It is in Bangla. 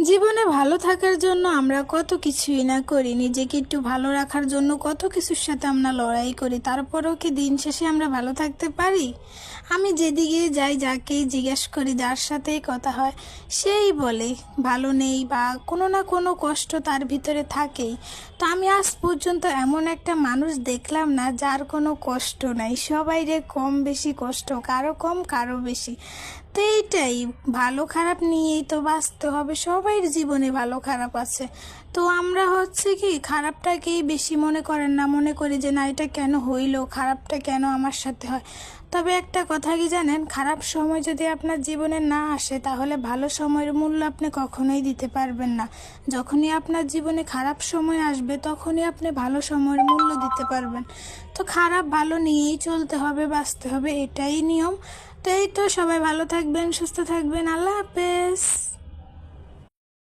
জীবনে ভালো থাকার জন্য আমরা কত কিছুই না করি, নিজেকে একটু ভালো রাখার জন্য কত কিছুর সাথে আমরা লড়াই করি, তারপরেও কি দিন শেষে আমরা ভালো থাকতে পারি? আমি যেদিকে যাই, যাকেই জিজ্ঞেস করি, যার সাথেই কথা হয়, সেই বলে ভালো নেই বা কোনো না কোনো কষ্ট তার ভিতরে থাকেই। তো আমি আজ পর্যন্ত এমন একটা মানুষ দেখলাম না যার কোনো কষ্ট নাই। সবাই রে কম বেশি কষ্ট, কারো কম কারো বেশি। তো এইটাই, ভালো খারাপ নিয়েই তো বাঁচতে হবে। সবাই জীবনে ভালো খারাপ আছে। তো আমরা হচ্ছে কি খারাপটাকেই বেশি মনে করেন না, মনে করি যে না এটা কেন হইলো, খারাপটা কেন আমার সাথে হয়। তবে একটা কথা কি জানেন, খারাপ সময় যদি আপনার জীবনে না আসে তাহলে ভালো সময়ের মূল্য আপনি কখনোই দিতে পারবেন না। যখনই আপনার জীবনে খারাপ সময় আসবে তখনই আপনি ভালো সময়ের মূল্য দিতে পারবেন। তো খারাপ ভালো নিয়েই চলতে হবে, বাঁচতে হবে, এটাই নিয়ম। তো এই তো, সবাই ভালো থাকবেন, সুস্থ থাকবেন, আল্লাহ হাফেজ।